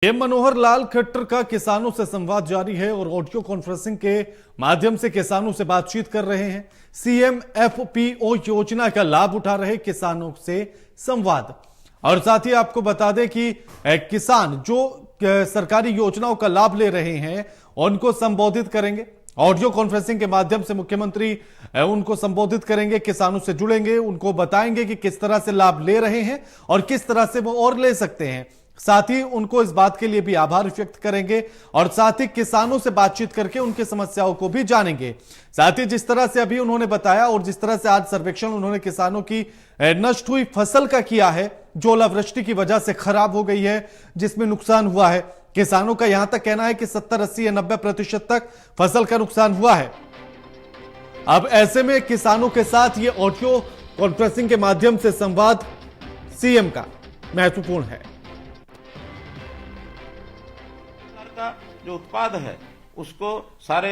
मनोहर लाल खट्टर का किसानों से संवाद जारी है और ऑडियो कॉन्फ्रेंसिंग के माध्यम से किसानों से बातचीत कर रहे हैं। सीएम एफपीओ योजना का लाभ उठा रहे किसानों से संवाद। और साथ ही आपको बता दें कि किसान जो सरकारी योजनाओं का लाभ ले रहे हैं उनको संबोधित करेंगे। ऑडियो कॉन्फ्रेंसिंग के माध्यम से मुख्यमंत्री उनको संबोधित करेंगे, किसानों से जुड़ेंगे, उनको बताएंगे कि किस तरह से लाभ ले रहे हैं और किस तरह से वो और ले सकते हैं। साथ ही उनको इस बात के लिए भी आभार व्यक्त करेंगे और साथ ही किसानों से बातचीत करके उनकी समस्याओं को भी जानेंगे। साथ ही जिस तरह से अभी उन्होंने बताया और जिस तरह से आज सर्वेक्षण उन्होंने किसानों की नष्ट हुई फसल का किया है, जो ओलावृष्टि की वजह से खराब हो गई है, जिसमें नुकसान हुआ है, किसानों का यहां तक कहना है कि 70, 80 या 90% तक फसल का नुकसान हुआ है। अब ऐसे में किसानों के साथ ये ऑडियो कॉन्फ्रेंसिंग के माध्यम से संवाद सीएम का महत्वपूर्ण है। का जो उत्पाद है उसको सारे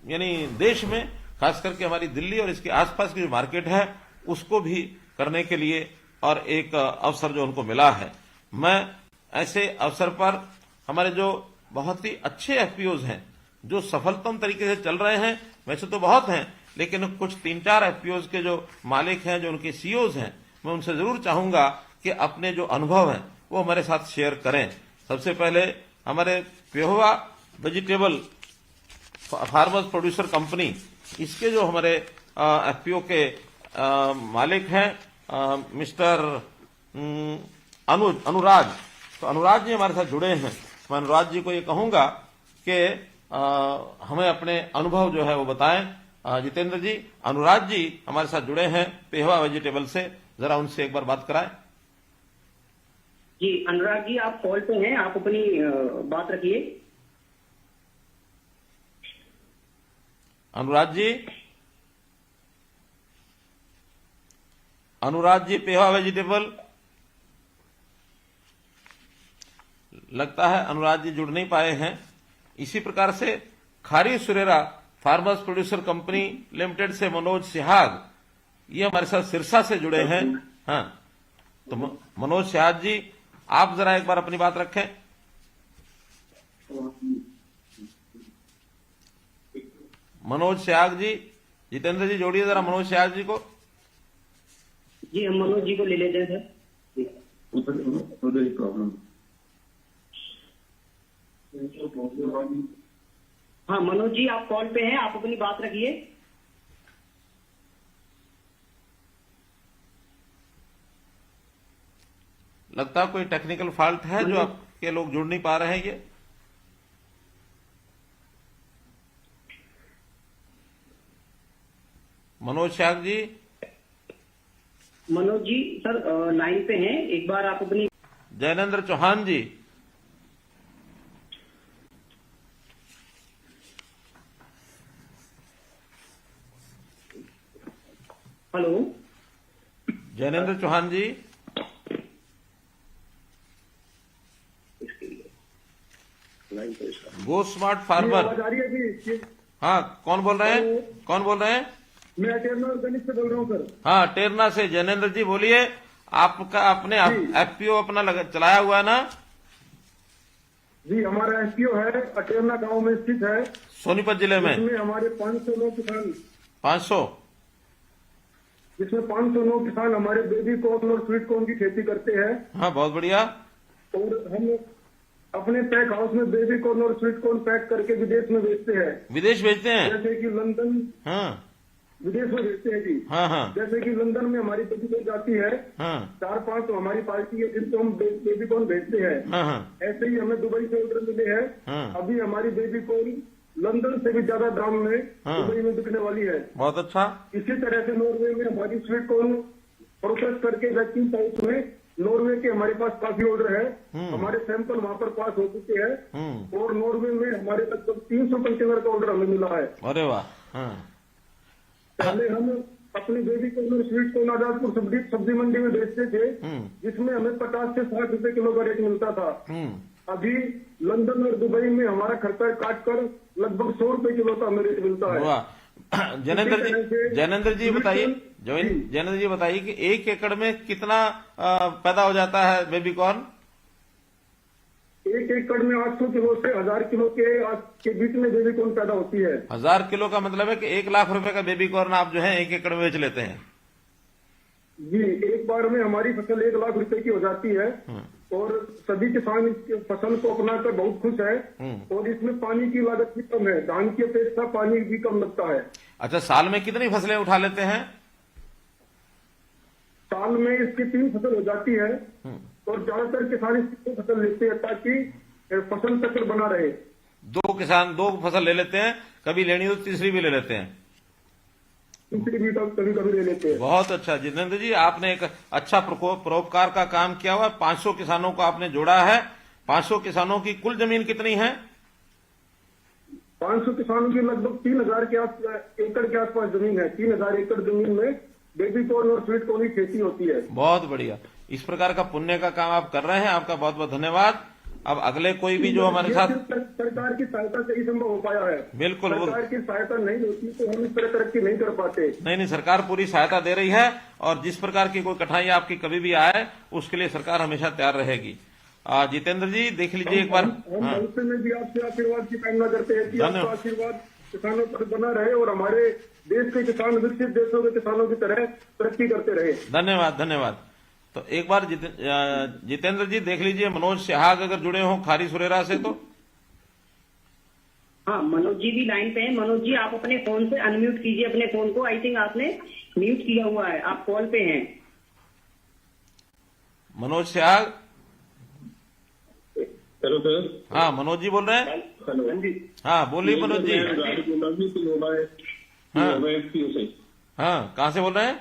यानी देश में, खास करके हमारी दिल्ली और इसके आसपास की जो मार्केट है उसको भी करने के लिए और एक अवसर जो उनको मिला है। मैं ऐसे अवसर पर हमारे जो बहुत ही अच्छे एफपीओज हैं, जो सफलतम तरीके से चल रहे हैं, वैसे तो बहुत हैं, लेकिन कुछ 3-4 एफपीओज के जो मालिक हैं, जो उनके सीईओज हैं, मैं उनसे जरूर चाहूंगा कि अपने जो अनुभव हैं वो हमारे साथ शेयर करें। सबसे पहले हमारे Pehowa vegetable farmers producer company, इसके जो हमारे एफपीओ के मालिक हैं मिस्टर अनुराज, तो अनुराज जी हमारे साथ जुड़े हैं। मैं अनुराज जी को ये कहूंगा कि हमें अपने अनुभव जो है वो बताएं। जितेंद्र जी, अनुराज जी हमारे साथ जुड़े हैं पेहोवा वेजिटेबल से, जरा उनसे एक बार बात कराएं। जी अनुराग जी, आप कॉल पे हैं, आप अपनी बात रखिए। अनुराग जी पेहोवा वेजिटेबल, लगता है अनुराग जी जुड़ नहीं पाए हैं। इसी प्रकार से खारी Suresh farmers producer company limited से मनोज सिहाग, ये हमारे साथ सिरसा से जुड़े हैं। हाँ, तो मनोज सिहाग जी, आप जरा एक बार अपनी बात रखें। मनोज सिहाग जी, जितेंद्र जी जोड़िए जरा मनोज सिहाग जी को। जी हम मनोज जी को ले लेते हैं सर। हाँ मनोज जी, आप कॉल पे हैं, आप अपनी बात रखिए। लगता है कोई टेक्निकल फॉल्ट है जो आपके लोग जुड़ नहीं पा रहे हैं। ये मनोज शाह जी, मनोज जी सर लाइन पे हैं, एक बार आप अपनी। जैनेन्द्र चौहान जी, हेलो जैनेन्द्र चौहान जी, गो स्मार्ट फार्मर। हाँ, कौन बोल रहे हैं? कौन बोल रहे हैं? मैं टेरना से बोल रहा हूँ सर। हाँ, टेरना से। जैनेन्द्र जी बोलिए, आपका अपने एफपीओ अपना चलाया हुआ है ना? जी, हमारा एफपीओ है, टेरना गांव में स्थित है, सोनीपत जिले में। इसमें हमारे 509 किसान, 500, जिसमें 509 किसान हमारे बेबी कॉर्न और स्वीट कॉर्न की खेती करते हैं। हाँ, बहुत बढ़िया। और हम अपने पैक हाउस में बेबी कॉर्न और स्वीट कॉर्न पैक करके विदेश में बेचते हैं। विदेश भेजते हैं? जैसे कि लंदन, हाँ, विदेश में भेजते हैं जी। हाँ हाँ। जैसे कि लंदन में हमारी बेबी कॉर्न जाती है। हाँ 4-5 तो हमारी पार्टी है जिनको हम बेबी कॉर्न भेजते हैं। हाँ हाँ। ऐसे ही हमें दुबई से ऑर्डर मिले हैं। हाँ। अभी हमारी बेबी कॉर्न लंदन से भी ज्यादा दाम में दुबई में बिकने वाली है। बहुत अच्छा। इसी तरह से नॉर्वे में हमारी स्वीट कॉर्न प्रोसेस करके वैक्यूम टाइप में नॉर्वे के हमारे पास काफी ऑर्डर है। हमारे सैंपल वहां पर पास हो चुके हैं और नॉर्वे में हमारे लगभग 300 कंटेनर का ऑर्डर हमें मिला है। अरे वाह। हाँ। पहले हम अपनी baby corn sweet corn Azadpur सब्जी मंडी में बेचते थे, जिसमें हमें 50 से 60 रुपए किलो का रेट मिलता था। अभी लंदन और दुबई में हमारा खर्चा काट कर लगभग 100 रुपए किलो का हमें रेट मिलता है। जैनेन्द्र जी बताइए, जैनेन्द्र जी बताइए कि 1 एकड़ में कितना पैदा हो जाता है बेबी कॉर्न? एक एकड़ में 800 किलो से 1000 किलो के बीच में बेबी कॉर्न पैदा होती है। 1000 किलो का मतलब है कि 1 लाख रुपए का बेबी कॉर्न आप जो है 1 एकड़ में बेच लेते हैं। जी, एक बार में हमारी फसल 1 लाख रुपए की हो जाती है और सभी किसान इस फसल को अपनाकर बहुत खुश है। और इसमें पानी की लागत भी कम है, धान की अपेक्षा पानी भी कम लगता है। अच्छा, साल में कितनी फसलें उठा लेते हैं? साल में इसकी 3 फसल हो जाती है और ज्यादातर किसान इसकी फसल लेते हैं ताकि फसल चक्र बना रहे। 2 किसान 2 फसल ले लेते हैं, कभी लेनी हो तो तीसरी भी ले लेते हैं। तीसरी भी कभी कभी ले लेते हैं। बहुत अच्छा जितेंद्र जी, आपने एक अच्छा परोपकार का काम किया हुआ। 500 किसानों को आपने जोड़ा है। 500 किसानों की कुल जमीन कितनी है? 500 किसानों की लगभग 3000 एकड़ के आसपास जमीन है। 3000 एकड़ जमीन में बेबी कॉर्न और स्वीट कॉर्न की खेती होती है। बहुत बढ़िया, इस प्रकार का पुण्य का काम आप कर रहे हैं, आपका बहुत बहुत धन्यवाद। अब अगले कोई भी जो हमारे साथ सरकार की सहायता से ही संभव हो पाया है। बिल्कुल, सरकार की सहायता नहीं होती तो हम इस तरह तरक्की नहीं कर पाते। नहीं, सरकार पूरी सहायता दे रही है और जिस प्रकार की कोई कठिनाई आपकी कभी भी आए उसके लिए सरकार हमेशा तैयार रहेगी। जितेंद्र जी देख लीजिए एक बार। हम भविष्य में भी आपसे आशीर्वाद की कामना करते हैं कि आपका आशीर्वाद किसानों पर बना रहे और हमारे देश के किसान विकसित देशों के किसानों की तरह तरक्की करते रहे। धन्यवाद धन्यवाद। तो एक बार जितेंद्र जी देख लीजिए, मनोज सिहाग अगर जुड़े हों खारी सुरेरा से तो। हाँ, मनोज जी भी लाइन पे हैं। मनोज जी आप अपने फोन से अनम्यूट कीजिए अपने फोन को। आई थिंक आपने म्यूट किया हुआ है, आप कॉल पे हैं। मनोज सिहाग। Hello sir. हाँ, मनोज जी बोल रहे हैं। हेलो हाँ बोलिए मनोज जी। हाँ, कहाँ से बोल रहे हैं?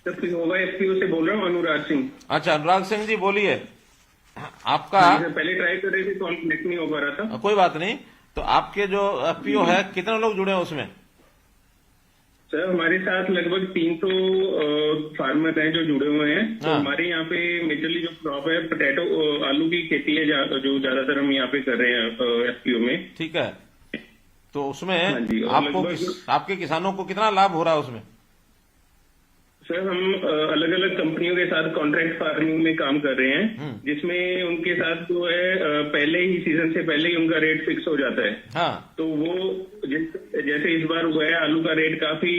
सर पिहोवा एफपीओ से बोल रहा हूँ, अनुराग सिंह। अच्छा, अनुराग सिंह जी बोलिए। आपका पहले ट्राई कर रहे थे तो कनेक्ट नहीं हो पा रहा था। कोई बात नहीं। तो आपके जो एफपीओ है कितने लोग जुड़े हैं उसमें? सर हमारे साथ लगभग 300 फार्मर हैं जो जुड़े हुए हैं। तो हमारे यहाँ पे मेजरली जो क्रॉप है पोटैटो आलू की खेती है जो ज्यादातर हम यहाँ पे कर रहे हैं एफपीओ में। ठीक है, तो उसमें हाँ आपके किसानों को कितना लाभ हो रहा है उसमें? सर हम अलग अलग कंपनियों के साथ कॉन्ट्रैक्ट फार्मिंग में काम कर रहे हैं, जिसमें उनके साथ जो है पहले ही सीजन से पहले ही उनका रेट फिक्स हो जाता है। हाँ। तो वो जैसे इस बार हुआ है आलू का रेट काफी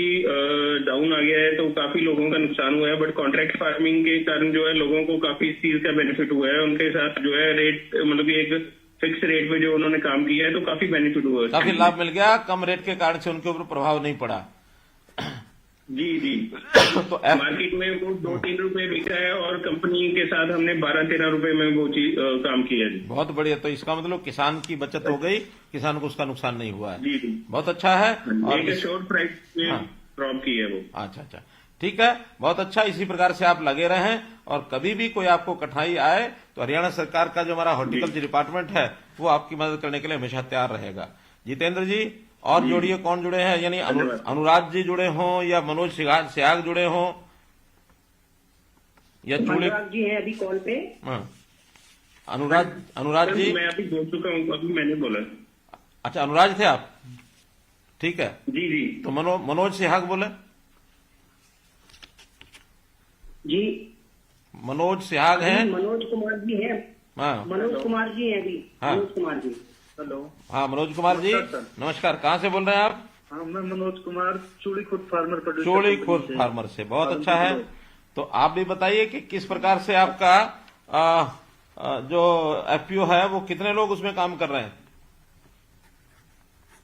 डाउन आ गया है तो काफी लोगों का नुकसान हुआ है, बट कॉन्ट्रैक्ट फार्मिंग के कारण जो है लोगों को काफी इस चीज का बेनिफिट हुआ है। उनके साथ जो है रेट मतलब कि एक फिक्स रेट में जो उन्होंने काम किया है तो काफी बेनिफिट हुआ है, काफी लाभ मिल गया। कम रेट के कारण से उनके ऊपर प्रभाव नहीं पड़ा। जी जी। तो मार्केट में वो 2-3 रुपए बिका है और कंपनी के साथ हमने 12-13 रुपए में वो चीज काम किया जी। बहुत बढ़िया। तो इसका मतलब किसान की बचत हो गई, किसान को उसका नुकसान नहीं हुआ है। जी जी, बहुत अच्छा है। और शॉर्ट प्राइस में क्रॉप की है वो। अच्छा अच्छा, ठीक है, बहुत अच्छा। इसी प्रकार से आप लगे रहें और कभी भी कोई आपको कठिनाई आए तो हरियाणा सरकार का जो हमारा हॉर्टिकल्चर डिपार्टमेंट है वो आपकी मदद करने के लिए हमेशा तैयार रहेगा। जितेंद्र जी और जोड़िए, कौन जुड़े हैं? यानी अनुराग जी जुड़े हों या मनोज सिहाग जुड़े हों या अनुराग जी हैं अभी कॉल पे। अनुराग जी मैं अभी बोल चुका हूँ, अभी मैंने बोला। अच्छा, अनुराग थे आप, ठीक है। जी जी। तो मनोज सिहाग बोले। जी मनोज सिहाग हैं। मनोज कुमार जी हैं। हाँ, मनोज कुमार जी हैं अभी। हाँ। मनोज कुमार जी। हेलो। हाँ मनोज कुमार जी नमस्कार। कहाँ से बोल रहे हैं आप? हाँ मैं मनोज कुमार, चूड़ी खुर्द फार्मर प्रोड्यूसर। चूड़ी खुर्द फार्मर से। बहुत अच्छा है। तो आप भी बताइए कि किस प्रकार से आपका जो एफपीओ है वो कितने लोग उसमें काम कर रहे हैं?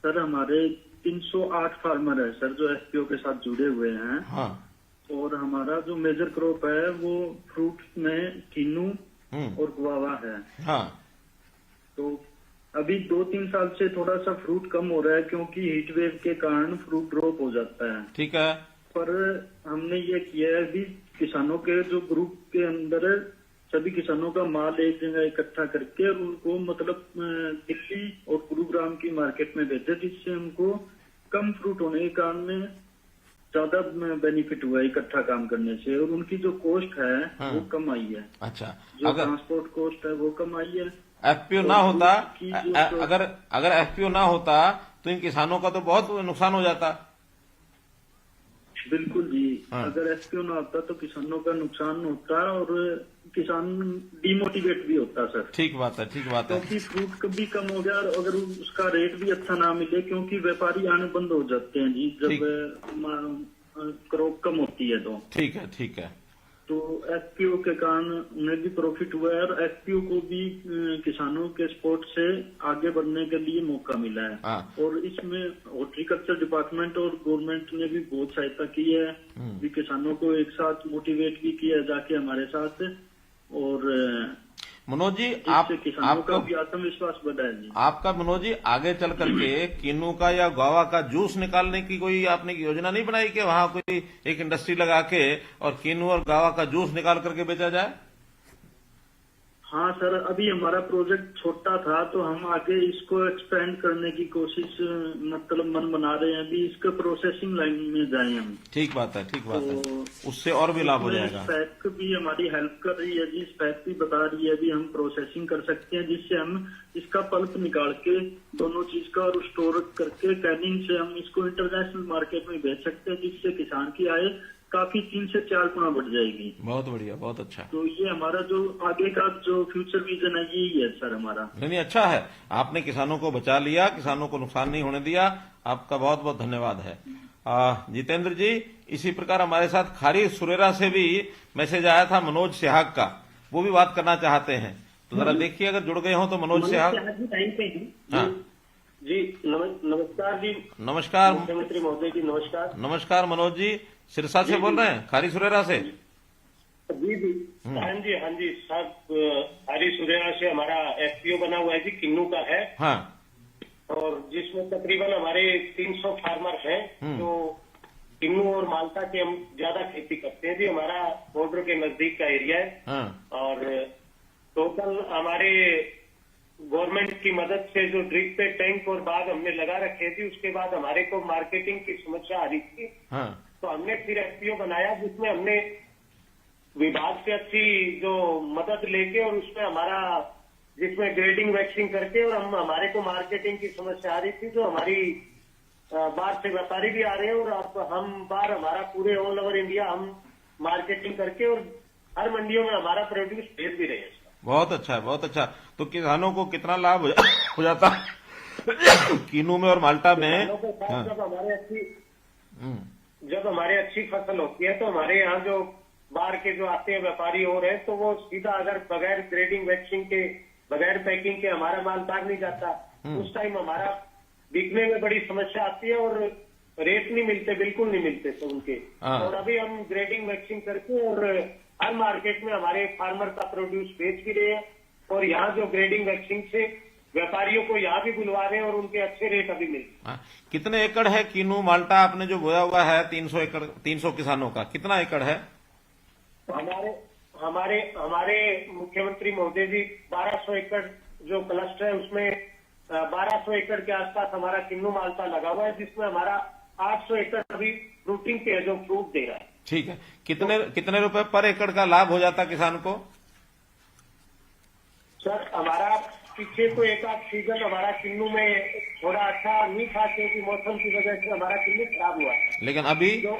सर हमारे 308 फार्मर है सर जो एफपीओ के साथ जुड़े हुए हैं। हाँ। और हमारा जो मेजर क्रॉप है वो फ्रूट में किन्नू और गुआवा है। हाँ। तो अभी 2-3 साल से थोड़ा सा फ्रूट कम हो रहा है क्योंकि हीट वेव के कारण फ्रूट ड्रॉप हो जाता है। ठीक है। पर हमने ये किया है अभी किसानों के जो ग्रुप के अंदर सभी किसानों का माल एक जगह इकट्ठा करके और उनको मतलब दिल्ली और गुरुग्राम की मार्केट में भेजे, जिससे हमको कम फ्रूट होने के कारण ज्यादा बेनिफिट हुआ है इकट्ठा काम करने से। और उनकी जो कॉस्ट है वो कम आई है। अच्छा, जो ट्रांसपोर्ट कॉस्ट है वो कम आई है। एफपीओ ना होता, अगर एफपीओ ना होता तो इन किसानों का तो बहुत नुकसान हो जाता। बिल्कुल जी। अगर एफपीओ ना होता तो किसानों का नुकसान होता और किसान डिमोटिवेट भी होता सर। ठीक बात है, ठीक बात है। क्योंकि फ्रूट कभी कम हो गया और अगर उसका रेट भी अच्छा ना मिले, क्योंकि व्यापारी आने बंद हो जाते हैं जी जब क्रॉप कम होती है तो। ठीक है, ठीक है। तो एफपीओ के कारण उन्हें भी प्रॉफिट हुआ है और एफपीओ को भी किसानों के सपोर्ट से आगे बढ़ने के लिए मौका मिला है। और इसमें हॉर्टिकल्चर डिपार्टमेंट और गवर्नमेंट ने भी बहुत सहायता की है, भी किसानों को एक साथ मोटिवेट भी किया जाके हमारे साथ। और मनोज जी किसानों का भी आत्मविश्वास बढ़ा है जी। आपका मनोज जी आगे चल करके किन्नू का या गुआवा का जूस निकालने की कोई आपने योजना नहीं बनाई कि वहां कोई एक इंडस्ट्री लगा के और किन्नू और गुआवा का जूस निकाल करके बेचा जाए? हाँ सर, अभी हमारा प्रोजेक्ट छोटा था तो हम आगे इसको एक्सपेंड करने की कोशिश मतलब मन बना रहे हैं, अभी इसके प्रोसेसिंग लाइन में जाए हम। ठीक बात है, ठीक बात है, उससे और भी लाभ हो जाएगा। स्पैक भी हमारी हेल्प कर रही है जी, स्पैक भी बता रही है अभी हम प्रोसेसिंग कर सकते हैं, जिससे हम इसका पल्प निकाल के दोनों चीज का और स्टोर करके कैनिंग से हम इसको इंटरनेशनल मार्केट में बेच सकते हैं, जिससे किसान की आय काफी 3 से 4 गुना बढ़ जाएगी। बहुत बढ़िया, बहुत अच्छा। तो ये हमारा जो आगे का जो फ्यूचर विजन है यही है सर हमारा। नहीं, अच्छा है, आपने किसानों को बचा लिया, किसानों को नुकसान नहीं होने दिया, आपका बहुत बहुत धन्यवाद है। जितेंद्र जी, इसी प्रकार हमारे साथ खारी सुरेरा से भी मैसेज आया था मनोज सिहाग का, वो भी बात करना चाहते हैं, तो जरा देखिए अगर जुड़ गए हो तो। मनोज सिहाग जी, नमस्कार जी। नमस्कार मुख्यमंत्री महोदय जी, नमस्कार। नमस्कार मनोज जी, सिरसा से बोल रहे हैं, खारी सुरेरा से? जी जी, हाँ जी साहब, खारी सुरेरा से हमारा एफपीओ बना हुआ है जी, किन्नू का है। हाँ। और जिसमें तकरीबन हमारे 300 फार्मर हैं जो किन्नू और माल्टा की हम ज्यादा खेती करते हैं जी। हमारा बॉर्डर के नजदीक का एरिया है। हाँ। और टोटल हमारे गवर्नमेंट की मदद से जो ड्रिप पे टैंक और बाग हमने लगा रखे थे, उसके बाद हमारे को मार्केटिंग की समस्या आ रही थी। हाँ। तो हमने फिर एफपीओ बनाया, जिसमें हमने विभाग से अच्छी जो मदद लेके और उसमें हमारा जिसमें ग्रेडिंग वैक्सिंग करके और हमारे को मार्केटिंग की समस्या आ रही थी, जो हमारी बाहर से व्यापारी भी आ रहे हैं और अब हम बाहर हमारा पूरे ऑल ओवर इंडिया हम मार्केटिंग करके और हर मंडियों में हमारा प्रोड्यूस भेज भी रहे हैं। बहुत अच्छा है, बहुत अच्छा। तो किसानों को कितना लाभ हो जाता किन्नू में और माल्टा में? जब हमारे अच्छी फसल होती है तो हमारे यहाँ जो बाहर के जो आते हैं व्यापारी हो रहे हैं, तो वो सीधा अगर बगैर ग्रेडिंग वैक्सिंग के बगैर पैकिंग के हमारा माल बाहर नहीं जाता, उस टाइम हमारा बिकने में बड़ी समस्या आती है और रेट नहीं मिलते, बिल्कुल नहीं मिलते तो उनके। और अभी हम ग्रेडिंग वैक्सिंग करके और हर मार्केट में हमारे फार्मर का प्रोड्यूस बेच भी रहे हैं और यहाँ जो ग्रेडिंग वैक्सिंग से व्यापारियों को यहाँ भी बुलवा रहे हैं और उनके अच्छे रेट अभी मिलते हैं। कितने एकड़ है किन्नू माल्टा आपने जो बोया हुआ है? 300 एकड़, 300 किसानों का कितना एकड़ है? हमारे मुख्यमंत्री महोदय जी 1200 एकड़ जो क्लस्टर है उसमें 1200 एकड़ के आसपास हमारा किन्नू माल्टा लगा हुआ है, जिसमें हमारा 800 एकड़ अभी फ्रूटिंग के जो फ्रूट दे रहा है। ठीक है, कितने रुपए पर एकड़ का लाभ हो जाता किसान को? सर हमारा पीछे तो एक आध सीजन हमारा किन्नू में थोड़ा अच्छा नहीं था, क्योंकि मौसम की वजह से हमारा किन्नू खराब हुआ, लेकिन अभी जो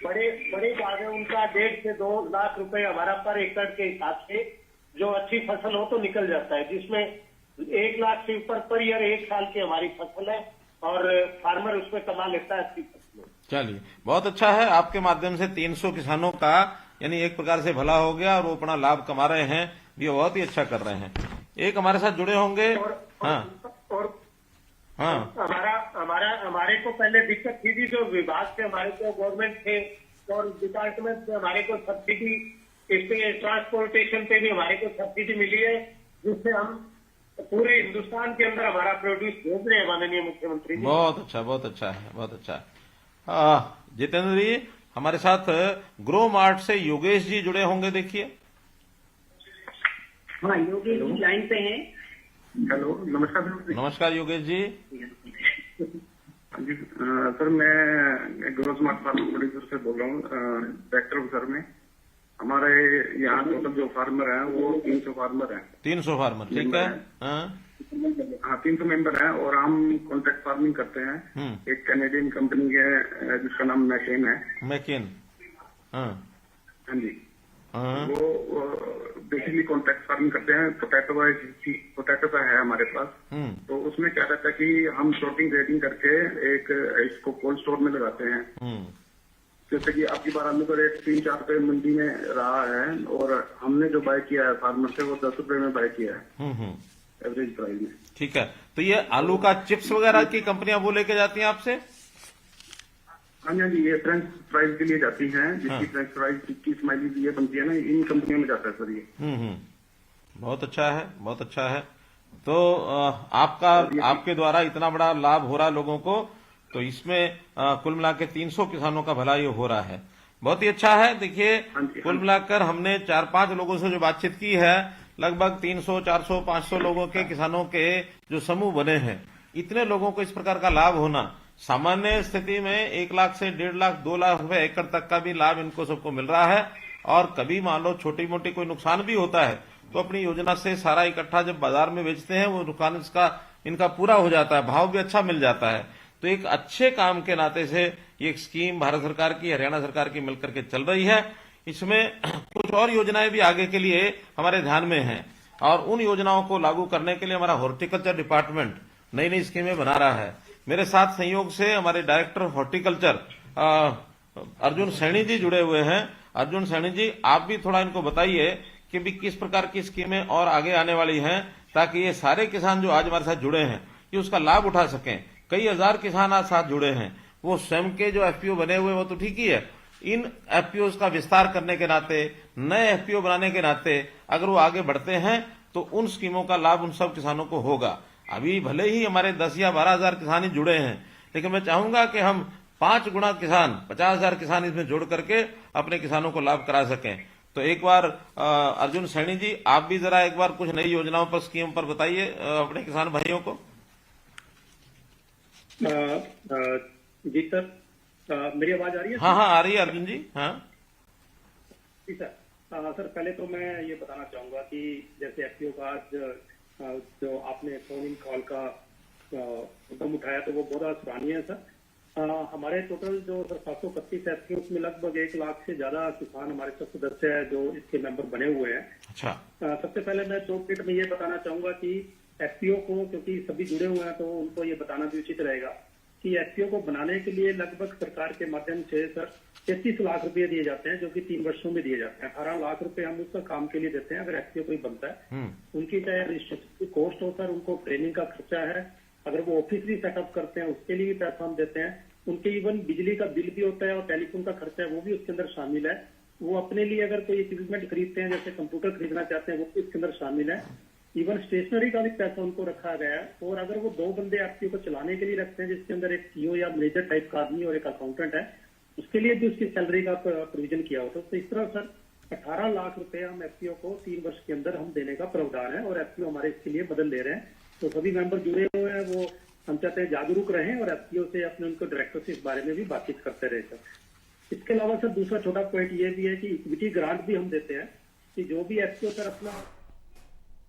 बड़े बाग है उनका 1.5 से 2 लाख रुपए हमारा पर एकड़ के हिसाब से जो अच्छी फसल हो तो निकल जाता है, जिसमें 1 लाख से ऊपर पर ईयर 1 साल की हमारी फसल है और फार्मर उसमें कमा लेता है अच्छी फसल। चलिए, बहुत अच्छा है, आपके माध्यम से 300 किसानों का यानी एक प्रकार से भला हो गया और वो अपना लाभ कमा रहे हैं, ये बहुत ही अच्छा कर रहे हैं। एक हमारे साथ जुड़े होंगे। हमारे को पहले दिक्कत थी जी, जो विभाग से हमारे को गवर्नमेंट थे और डिपार्टमेंट से हमारे को सब्सिडी, इसके ट्रांसपोर्टेशन पे भी हमारे को सब्सिडी मिली है, जिससे हम पूरे हिंदुस्तान के अंदर हमारा प्रोड्यूस भेज रहे हैं माननीय मुख्यमंत्री जी। बहुत अच्छा, बहुत अच्छा है, बहुत अच्छा। जितेंद्र जी, हमारे साथ ग्रो मार्ट से योगेश जी जुड़े होंगे, देखिए। हाँ, योगेश जी लाइन पे हैं। हेलो, नमस्कार। नमस्कार योगेश जी। जी सर, मैं ग्रो स्मार्ट फार्म प्रोड्यूसर से बोल रहा हूँ, डायरेक्टर हूँ सर। में हमारे यहाँ टोटल जो फार्मर हैं वो 300 फार्मर हैं। 300 फार्मर, ठीक है। हाँ, 300 मेंबर हैं और हम कॉन्ट्रैक्ट फार्मिंग करते हैं। एक कैनेडियन कंपनी है जिसका नाम मैकेन है। मैकेन, हाँ हाँ जी, हाँ वो बेसिकली कॉन्ट्रैक्ट फार्मिंग करते हैं। पोटैटो का है हमारे पास। तो उसमें क्या रहता है कि हम शॉर्टिंग ग्रेडिंग करके एक इसको कोल्ड स्टोर में लगाते हैं। जैसे कि आपकी बार आलू का रेट 3-4 रुपए मंडी में रहा है, और हमने जो बाय किया है फार्मर से वो 10 रुपए में बाय किया है एवरेज प्राइस में। ठीक है, तो ये आलू का चिप्स वगैरह की कंपनियां वो लेके जाती हैं आपसे? हाँ जी, ये फ्रेंच फ्राइज के लिए जाती हैं, जिसकी फ्रेंच फ्राइज की स्माइलीज ये बनती है ना, इन कंपनियों में जाता है सर ये। बहुत अच्छा है, बहुत अच्छा है। तो आपके द्वारा इतना बड़ा लाभ हो रहा है लोगों को, तो इसमें कुल मिला के 300 किसानों का भला ये हो रहा है। बहुत ही अच्छा है। देखिए, कुल मिलाकर हमने 4-5 लोगों से जो बातचीत की है, लगभग 300, 400, 500 लोगों के किसानों के जो समूह बने हैं, इतने लोगों को इस प्रकार का लाभ होना, सामान्य स्थिति में 1 लाख से 1.5 लाख 2 लाख रुपए एकड़ तक का भी लाभ इनको सबको मिल रहा है। और कभी मान लो छोटी मोटी कोई नुकसान भी होता है तो अपनी योजना से सारा इकट्ठा जब बाजार में बेचते हैं, वो नुकसान इनका पूरा हो जाता है, भाव भी अच्छा मिल जाता है। तो एक अच्छे काम के नाते से ये एक स्कीम भारत सरकार की, हरियाणा सरकार की मिलकर के चल रही है। इसमें कुछ और योजनाएं भी आगे के लिए हमारे ध्यान में हैं, और उन योजनाओं को लागू करने के लिए हमारा हॉर्टिकल्चर डिपार्टमेंट नई नई स्कीमें बना रहा है। मेरे साथ संयोग से हमारे डायरेक्टर हॉर्टिकल्चर अर्जुन सैनी जी जुड़े हुए हैं। अर्जुन सैनी जी, आप भी थोड़ा इनको बताइए कि भी किस प्रकार की स्कीमें और आगे आने वाली हैं, ताकि ये सारे किसान जो आज हमारे साथ जुड़े हैं ये उसका लाभ उठा सकें। कई हजार किसान आज साथ जुड़े हैं, वो स्वयं के जो एफपीओ बने हुए वो तो ठीक ही है, इन एफपीओ का विस्तार करने के नाते, नए एफपीओ बनाने के नाते अगर वो आगे बढ़ते हैं तो उन स्कीमों का लाभ उन सब किसानों को होगा। अभी भले ही हमारे 10 या 12 हजार किसान ही जुड़े हैं, लेकिन मैं चाहूंगा कि हम 5 गुना किसान, 50,000 किसान इसमें जोड़ करके अपने किसानों को लाभ करा सकें। तो एक बार अर्जुन सैनी जी, आप भी जरा एक बार कुछ नई योजनाओं पर, स्कीम पर बताइए अपने किसान भाइयों को। जी सर, मेरी आवाज आ रही है? हाँ हाँ, आ रही है अर्जुन जी। हाँ जी सर। सर, पहले तो मैं ये बताना चाहूंगा कि जैसे एफपीओ का आज जो आपने फोन इन कॉल का कदम उठाया, तो वो बहुत सराहनीय है सर। हमारे टोटल जो सर 725 एफपीओ, उसमें लगभग 1 लाख से ज्यादा किसान हमारे सब सदस्य है जो इसके मेंबर बने हुए हैं। अच्छा। सबसे पहले मैं 2 मिनट में ये बताना चाहूंगा कि एफपीओ को, क्योंकि सभी जुड़े हुए हैं तो उनको ये बताना भी उचित रहेगा कि एफपीओ को बनाने के लिए लगभग सरकार के माध्यम से सर 33 लाख रुपए दिए जाते हैं, जो कि 3 वर्षों में दिए जाते हैं। 18 लाख रुपए हम उसका काम के लिए देते हैं अगर एफपीओ कोई बनता है। उनकी चाहे रजिस्ट्रेशन की कॉस्ट हो सर, उनको ट्रेनिंग का खर्चा है, अगर वो ऑफिस भी सेटअप करते हैं उसके लिए भी पैसा हम देते हैं, उनके इवन बिजली का बिल भी होता है और टेलीफोन का खर्चा है वो भी उसके अंदर शामिल है। वो अपने लिए अगर कोई इक्विपमेंट खरीदते हैं, जैसे कंप्यूटर खरीदना चाहते हैं, वो भी इसके अंदर शामिल है। इवन स्टेशनरी का भी पैसा उनको रखा गया है। और अगर वो 2 बंदे एफपीओ को चलाने के लिए रखते हैं, जिसके अंदर एक सीईओ या मैनेजर टाइप का आदमी और एक अकाउंटेंट है, उसके लिए भी उसकी सैलरी का प्रोविजन किया होता है। तो इस तरह सर 18 लाख रुपए हम एफपीओ को 3 वर्ष के अंदर हम देने का प्रावधान है, और एफपीओ हमारे इसके लिए मदद ले रहे हैं। तो सभी मेंबर जुड़े हुए हैं, वो हम चाहते हैं जागरूक रहें और एफपीओ से अपने उनको डायरेक्टर से इस बारे में भी बातचीत करते रहे सर। इसके अलावा सर दूसरा छोटा पॉइंट ये भी है कि इक्विटी ग्रांट भी हम देते हैं, कि जो भी एफपीओ सर अपना